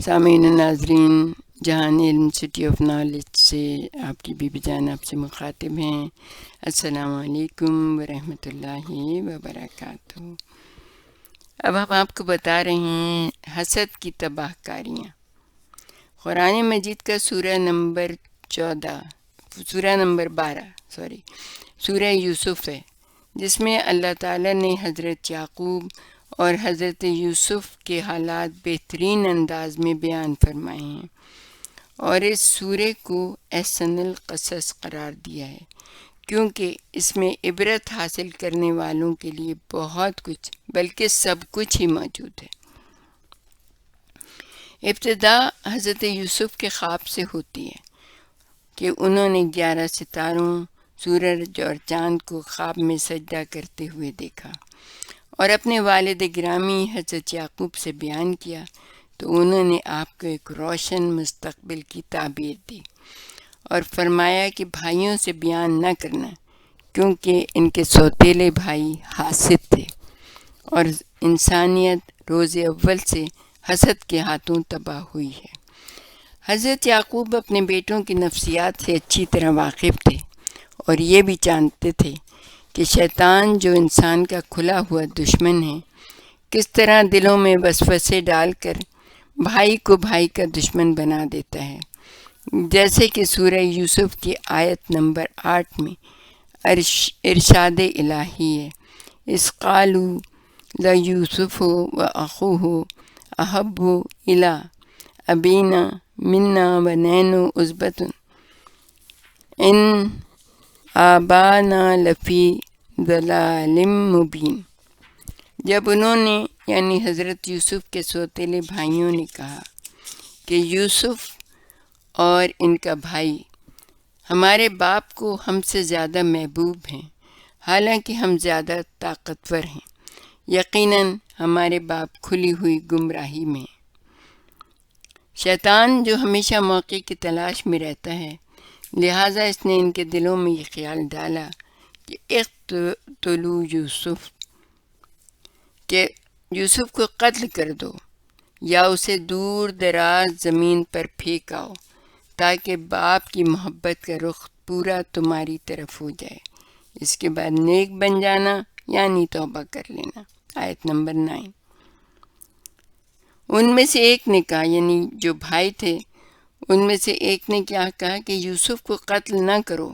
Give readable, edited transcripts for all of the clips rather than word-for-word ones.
سامعین و ناظرین، جہان علم سٹی آف نالج سے آپ کی بی بی جان آپ سے مخاطب ہیں۔ السلام علیکم ورحمۃ اللہ وبرکاتہ۔ اب ہم آپ کو بتا رہے ہیں حسد کی تباہ کاریاں۔ قرآن مجید کا سورہ نمبر 12 سورہ یوسف ہے، جس میں اللہ تعالیٰ نے حضرت یعقوب اور حضرت یوسف کے حالات بہترین انداز میں بیان فرمائے ہیں، اور اس سورے کو احسن القصص قرار دیا ہے، کیونکہ اس میں عبرت حاصل کرنے والوں کے لیے بہت کچھ بلکہ سب کچھ ہی موجود ہے۔ ابتدا حضرت یوسف کے خواب سے ہوتی ہے کہ انہوں نے 11 ستاروں، سورج اور چاند کو خواب میں سجدہ کرتے ہوئے دیکھا اور اپنے والد گرامی حضرت یعقوب سے بیان کیا، تو انہوں نے آپ کو ایک روشن مستقبل کی تعبیر دی اور فرمایا کہ بھائیوں سے بیان نہ کرنا، کیونکہ ان کے سوتیلے بھائی حاسد تھے اور انسانیت روز اول سے حسد کے ہاتھوں تباہ ہوئی ہے۔ حضرت یعقوب اپنے بیٹوں کی نفسیات سے اچھی طرح واقف تھے اور یہ بھی جانتے تھے کہ شیطان جو انسان کا کھلا ہوا دشمن ہے، کس طرح دلوں میں وسوسے ڈال کر بھائی کو بھائی کا دشمن بنا دیتا ہے، جیسے کہ سورہ یوسف کی آیت نمبر 8 میں ارشاد الہی ہے، اذ قالوا لیوسف واخوہ احب الی ابینا منا ونحن عصبۃ ان آبانا لفی ضلال مبین۔ جب انہوں نے یعنی حضرت یوسف کے سوتیلے بھائیوں نے کہا کہ یوسف اور ان کا بھائی ہمارے باپ کو ہم سے زیادہ محبوب ہیں، حالانکہ ہم زیادہ طاقتور ہیں، یقیناً ہمارے باپ کھلی ہوئی گمراہی میں ہیں۔ شیطان جو ہمیشہ موقع کی تلاش میں رہتا ہے، لہٰذا اس نے ان کے دلوں میں یہ خیال ڈالا کہ اقتلوا یوسف، کہ یوسف کو قتل کر دو یا اسے دور دراز زمین پر پھینک آؤ، تاکہ باپ کی محبت کا رخ پورا تمہاری طرف ہو جائے، اس کے بعد نیک بن جانا یعنی توبہ کر لینا۔ آیت نمبر 9۔ ان میں سے ایک نے کہا، یعنی جو بھائی تھے ان میں سے ایک نے کیا کہا کہ یوسف کو قتل نہ کرو،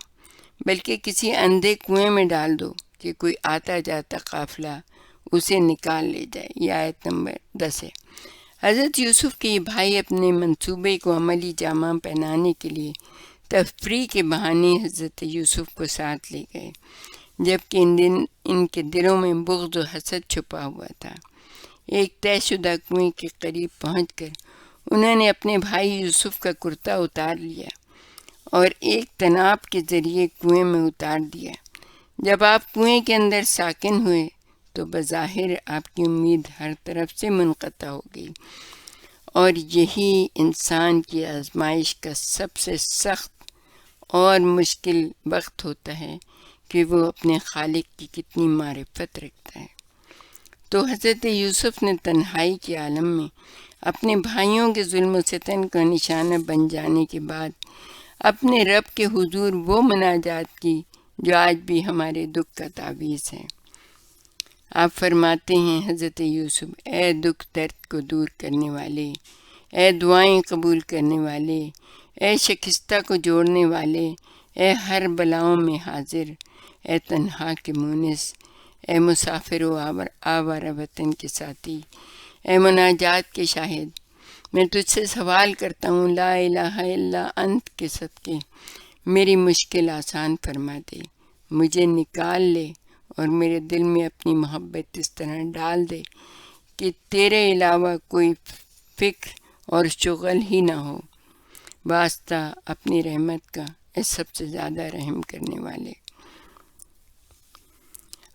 بلکہ کسی اندھے کنویں میں ڈال دو کہ کوئی آتا جاتا قافلہ اسے نکال لے جائے۔ یہ آیت نمبر 10 ہے۔ حضرت یوسف کے یہ بھائی اپنے منصوبے کو عملی جامہ پہنانے کے لیے تفریح کے بہانے حضرت یوسف کو ساتھ لے گئے، جبکہ ان کے دلوں میں بغض و حسد چھپا ہوا تھا۔ ایک طے شدہ کنویں کے قریب پہنچ کر انہوں نے اپنے بھائی یوسف کا کرتا اتار لیا اور ایک طناب کے ذریعے کنویں میں اتار دیا۔ جب آپ کنویں کے اندر ساکن ہوئے تو بظاہر آپ کی امید ہر طرف سے منقطع ہو گئی، اور یہی انسان کی آزمائش کا سب سے سخت اور مشکل وقت ہوتا ہے کہ وہ اپنے خالق کی کتنی معرفت رکھتا ہے۔ تو حضرت یوسف نے تنہائی کے عالم میں اپنے بھائیوں کے ظلم و ستم کا نشانہ بن جانے کے بعد اپنے رب کے حضور وہ مناجات کی جو آج بھی ہمارے دکھ کا تعویذ ہے۔ آپ فرماتے ہیں، حضرت یوسف، اے دکھ درد کو دور کرنے والے، اے دعائیں قبول کرنے والے، اے شکستہ کو جوڑنے والے، اے ہر بلاؤں میں حاضر، اے تنہا کے مونس، اے مسافر و آوارہ وطن کے ساتھی، اے مناجات کے شاہد، میں تجھ سے سوال کرتا ہوں لا الہ الا انت کے صدقے میری مشکل آسان فرما دے، مجھے نکال لے اور میرے دل میں اپنی محبت اس طرح ڈال دے کہ تیرے علاوہ کوئی فکر اور شغل ہی نہ ہو، واسطہ اپنی رحمت کا، اے سب سے زیادہ رحم کرنے والے۔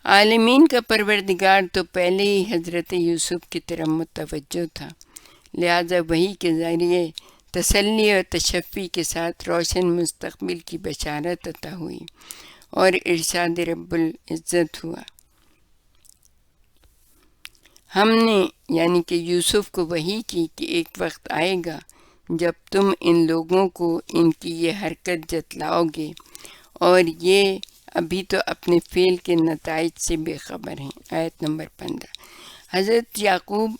عالمین کا پروردگار تو پہلے ہی حضرت یوسف کی طرف متوجہ تھا، لہٰذا وحی کے ذریعے تسلی اور تشفی کے ساتھ روشن مستقبل کی بشارت عطا ہوئی اور ارشاد رب العزت ہوا۔ ہم نے یعنی کہ یوسف کو وحی کی کہ ایک وقت آئے گا جب تم ان لوگوں کو ان کی یہ حرکت جتلاؤ گے اور یہ ابھی تو اپنے فعل کے نتائج سے بے خبر ہیں۔ آیت نمبر 15۔ حضرت یعقوب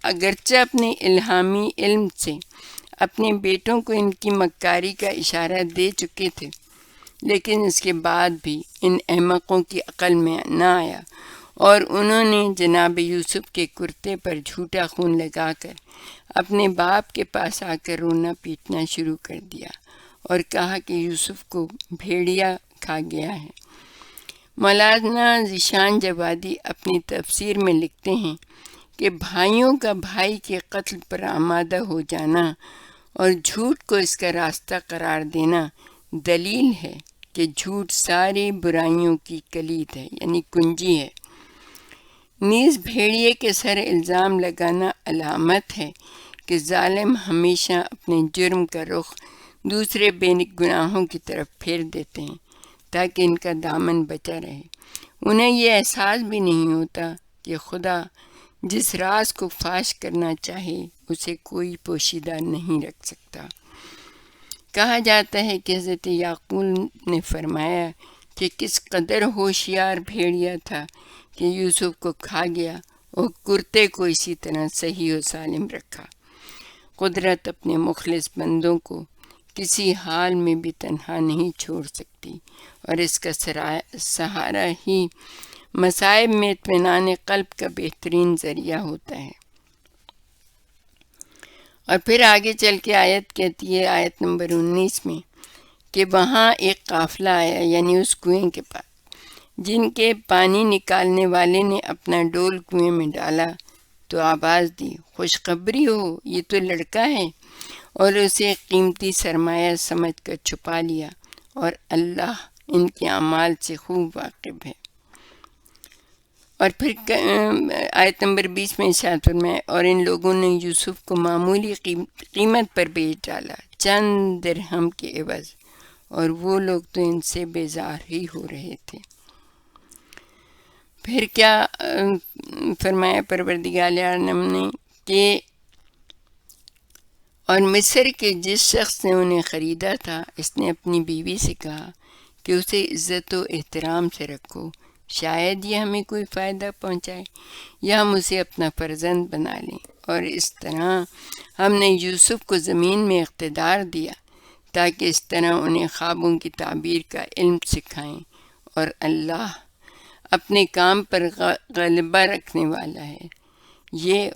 اگرچہ اپنے الہامی علم سے اپنے بیٹوں کو ان کی مکاری کا اشارہ دے چکے تھے، لیکن اس کے بعد بھی ان احمقوں کی عقل میں نہ آیا اور انہوں نے جناب یوسف کے کرتے پر جھوٹا خون لگا کر اپنے باپ کے پاس آ کر رونا پیٹنا شروع کر دیا اور کہا کہ یوسف کو بھیڑیا کھا گیا ہے۔ مولانا ذیشان جوادی اپنی تفسیر میں لکھتے ہیں کہ بھائیوں کا بھائی کے قتل پر آمادہ ہو جانا اور جھوٹ کو اس کا راستہ قرار دینا دلیل ہے کہ جھوٹ ساری برائیوں کی کلید ہے، یعنی کنجی ہے۔ نیز بھیڑیے کے سر الزام لگانا علامت ہے کہ ظالم ہمیشہ اپنے جرم کا رخ دوسرے بے گناہوں کی طرف پھیر دیتے ہیں تاکہ ان کا دامن بچا رہے۔ انہیں یہ احساس بھی نہیں ہوتا کہ خدا جس راز کو فاش کرنا چاہے اسے کوئی پوشیدہ نہیں رکھ سکتا۔ کہا جاتا ہے کہ حضرت یعقوب نے فرمایا کہ کس قدر ہوشیار بھیڑیا تھا کہ یوسف کو کھا گیا اور کرتے کو اسی طرح صحیح و سالم رکھا۔ قدرت اپنے مخلص بندوں کو کسی حال میں بھی تنہا نہیں چھوڑ سکتی اور اس کا سہارا ہی مصائب میں اطمینان قلب کا بہترین ذریعہ ہوتا ہے۔ اور پھر آگے چل کے آیت کہتی ہے، آیت نمبر 19 میں، کہ وہاں ایک قافلہ آیا یعنی اس کنویں کے پاس، جن کے پانی نکالنے والے نے اپنا ڈول کنویں میں ڈالا تو آواز دی، خوشخبری ہو، یہ تو لڑکا ہے، اور اسے قیمتی سرمایہ سمجھ کر چھپا لیا، اور اللہ ان کے اعمال سے خوب واقف ہے۔ اور پھر آیت نمبر 20 میں ارشاد فرمایا، اور ان لوگوں نے یوسف کو معمولی قیمت پر بیچ ڈالا، چند درہم کے عوض، اور وہ لوگ تو ان سے بیزار ہی ہو رہے تھے۔ پھر کیا فرمایا پروردگار عالم نے کہ اور مصر کے جس شخص نے انہیں خریدا تھا اس نے اپنی بیوی سے کہا کہ اسے عزت و احترام سے رکھو، شاید یہ ہمیں کوئی فائدہ پہنچائے یا ہم اسے اپنا فرزند بنا لیں، اور اس طرح ہم نے یوسف کو زمین میں اقتدار دیا تاکہ اس طرح انہیں خوابوں کی تعبیر کا علم سکھائیں، اور اللہ اپنے کام پر غلبہ رکھنے والا ہے۔ یہ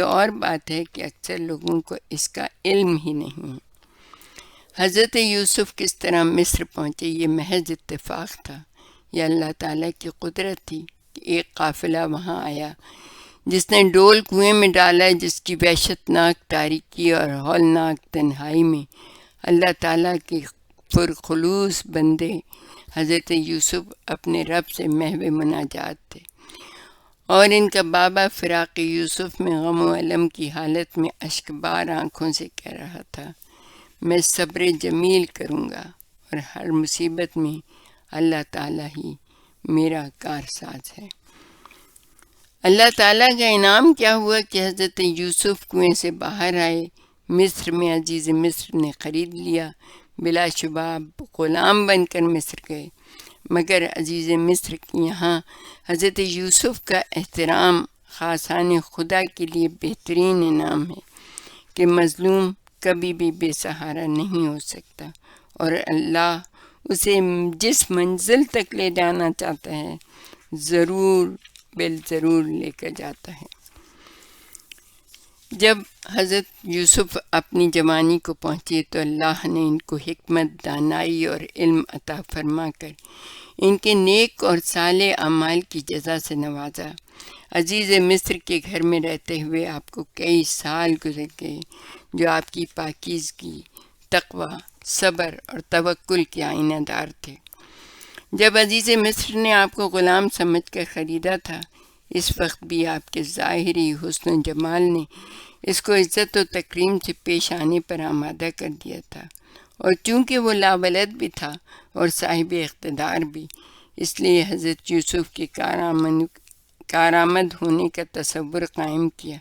اور بات ہے کہ اکثر لوگوں کو اس کا علم ہی نہیں ہے۔ حضرت یوسف کس طرح مصر پہنچے یہ محض اتفاق تھا، یہ اللہ تعالیٰ کی قدرت تھی کہ ایک قافلہ وہاں آیا جس نے ڈول کنویں میں ڈالا، جس کی وحشت ناک تاریکی اور ہولناک تنہائی میں اللہ تعالیٰ کے پرخلوص بندے حضرت یوسف اپنے رب سے محو مناجات تھے، اور ان کا بابا فراق یوسف میں غم و الم کی حالت میں اشکبار آنکھوں سے کہہ رہا تھا، میں صبر جمیل کروں گا، اور ہر مصیبت میں اللہ تعالیٰ ہی میرا کارساز ہے۔ اللہ تعالیٰ کا انعام کیا ہوا کہ حضرت یوسف کنویں سے باہر آئے، مصر میں عزیز مصر نے خرید لیا، بلا شبہ غلام بن کر مصر گئے، مگر عزیز مصر کی یہاں حضرت یوسف کا احترام خاصان خدا کے لیے بہترین انعام ہے کہ مظلوم کبھی بھی بے سہارا نہیں ہو سکتا، اور اللہ اسے جس منزل تک لے جانا چاہتا ہے ضرور بالضرور لے کر جاتا ہے۔ جب حضرت یوسف اپنی جوانی کو پہنچے تو اللہ نے ان کو حکمت، دانائی اور علم عطا فرما کر ان کے نیک اور صالح اعمال کی جزا سے نوازا۔ عزیز مصر کے گھر میں رہتے ہوئے آپ کو کئی سال گزر گئے جو آپ کی پاکیزگی، تقوی، صبر اور توکل کے آئینہ دار تھے۔ جب عزیز مصر نے آپ کو غلام سمجھ کر خریدا تھا، اس وقت بھی آپ کے ظاہری حسن و جمال نے اس کو عزت و تکریم سے پیش آنے پر آمادہ کر دیا تھا، اور چونکہ وہ لاولد بھی تھا اور صاحب اقتدار بھی، اس لیے حضرت یوسف کے کارآمد ہونے کا تصور قائم کیا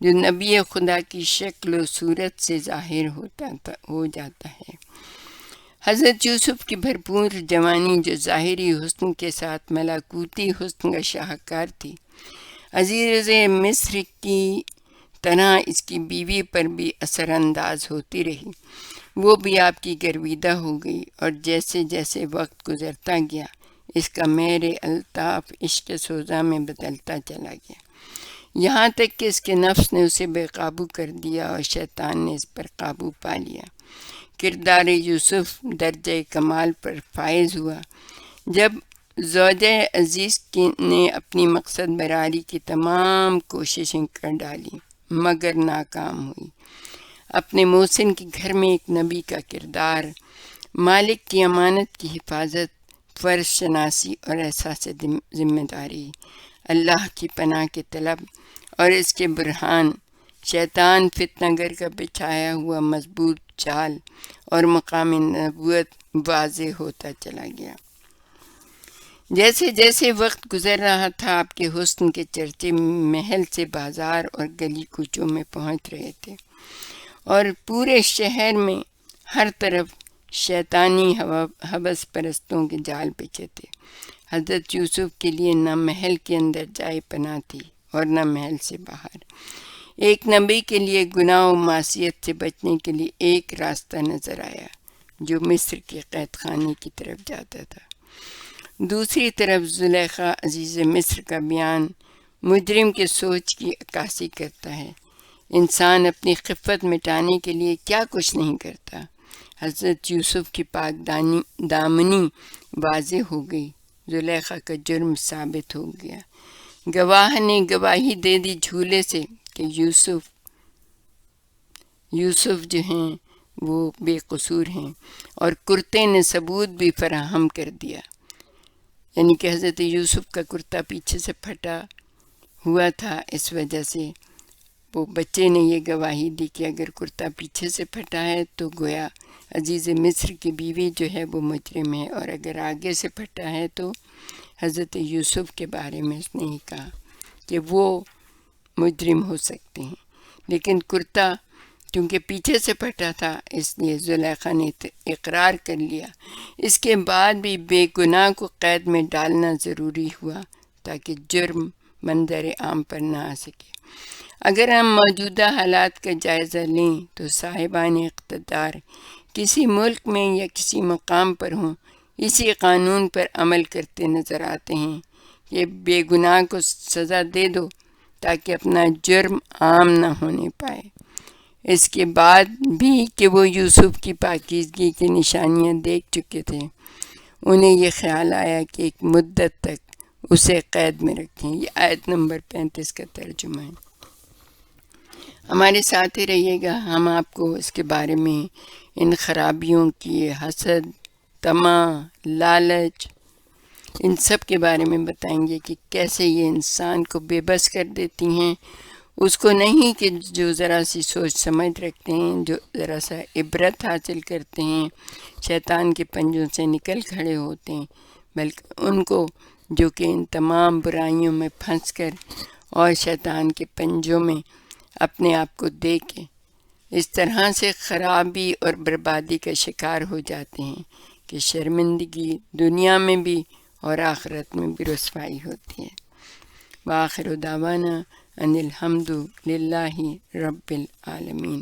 جو نبی خدا کی شکل و صورت سے ظاہر ہو جاتا ہے۔ حضرت یوسف کی بھرپور جوانی جو ظاہری حسن کے ساتھ ملاکوتی حسن کا شاہکار تھی، عزیز مصر کی طرح اس کی بیوی پر بھی اثر انداز ہوتی رہی۔ وہ بھی آپ کی گرویدہ ہو گئی، اور جیسے جیسے وقت گزرتا گیا اس کا مہر الطاف عشق سوزا میں بدلتا چلا گیا، یہاں تک کہ اس کے نفس نے اسے بے قابو کر دیا اور شیطان نے اس پر قابو پا لیا۔ کردار یوسف درجہ کمال پر فائز ہوا جب زوجہ عزیز نے اپنی مقصد براری کی تمام کوششیں کر ڈالی مگر ناکام ہوئی۔ اپنے محسن کے گھر میں ایک نبی کا کردار، مالک کی امانت کی حفاظت، فرض شناسی اور احساس ذمہ داری، اللہ کی پناہ کے طلب اور اس کے برہان، شیطان فتنہ گر کا بچھایا ہوا مضبوط جال اور مقام نبوت واضح ہوتا چلا گیا۔ جیسے جیسے وقت گزر رہا تھا آپ کے حسن کے چرچے محل سے بازار اور گلی کوچوں میں پہنچ رہے تھے، اور پورے شہر میں ہر طرف شیطانی ہوس پرستوں کے جال بچھے تھے۔ حضرت یوسف کے لیے نہ محل کے اندر جائے پناہ تھی اور نہ محل سے باہر۔ ایک نبی کے لیے گناہ و معصیت سے بچنے کے لیے ایک راستہ نظر آیا جو مصر کے قید خانے کی طرف جاتا تھا۔ دوسری طرف زلیخا عزیز مصر کا بیان مجرم کے سوچ کی عکاسی کرتا ہے۔ انسان اپنی خفت مٹانے کے لیے کیا کچھ نہیں کرتا۔ حضرت یوسف کی پاک دامنی واضح ہو گئی، زلیخا کا جرم ثابت ہو گیا۔ گواہ نے گواہی دے دی جھولے سے کہ یوسف جو ہیں وہ بے قصور ہیں، اور کرتے نے ثبوت بھی فراہم کر دیا، یعنی کہ حضرت یوسف کا کرتا پیچھے سے پھٹا ہوا تھا، اس وجہ سے وہ بچے نے یہ گواہی دی کہ اگر کرتا پیچھے سے پھٹا ہے تو گویا عزیز مصر کی بیوی جو ہے وہ مجرم ہے، اور اگر آگے سے پھٹا ہے تو حضرت یوسف کے بارے میں اس نے ہی کہا کہ وہ مجرم ہو سکتے ہیں۔ لیکن کرتا کیونکہ پیچھے سے پھٹا تھا اس لیے زلیخا نے اقرار کر لیا۔ اس کے بعد بھی بے گناہ کو قید میں ڈالنا ضروری ہوا تاکہ جرم منظر عام پر نہ آ سکے۔ اگر ہم موجودہ حالات کا جائزہ لیں تو صاحبان اقتدار کسی ملک میں یا کسی مقام پر ہوں، اسی قانون پر عمل کرتے نظر آتے ہیں کہ بے گناہ کو سزا دے دو تاکہ اپنا جرم عام نہ ہونے پائے۔ اس کے بعد بھی کہ وہ یوسف کی پاکیزگی کی نشانیاں دیکھ چکے تھے، انہیں یہ خیال آیا کہ ایک مدت تک اسے قید میں رکھیں۔ یہ آیت نمبر 35 کا ترجمہ ہے۔ ہمارے ساتھ ہی رہیے گا، ہم آپ کو اس کے بارے میں ان خرابیوں کی، حسد، طمع، لالچ، ان سب کے بارے میں بتائیں گے کہ کیسے یہ انسان کو بے بس کر دیتی ہیں، اس کو نہیں کہ جو ذرا سی سوچ سمجھ رکھتے ہیں، جو ذرا سا عبرت حاصل کرتے ہیں، شیطان کے پنجوں سے نکل کھڑے ہوتے ہیں، بلکہ ان کو جو کہ ان تمام برائیوں میں پھنس کر اور شیطان کے پنجوں میں اپنے آپ کو دے کے اس طرح سے خرابی اور بربادی کا شکار ہو جاتے ہیں کہ شرمندگی دنیا میں بھی اور آخرت میں بھی رسوائی ہوتی ہے۔ وآخر دعوانا ان الحمد للہ رب العالمین۔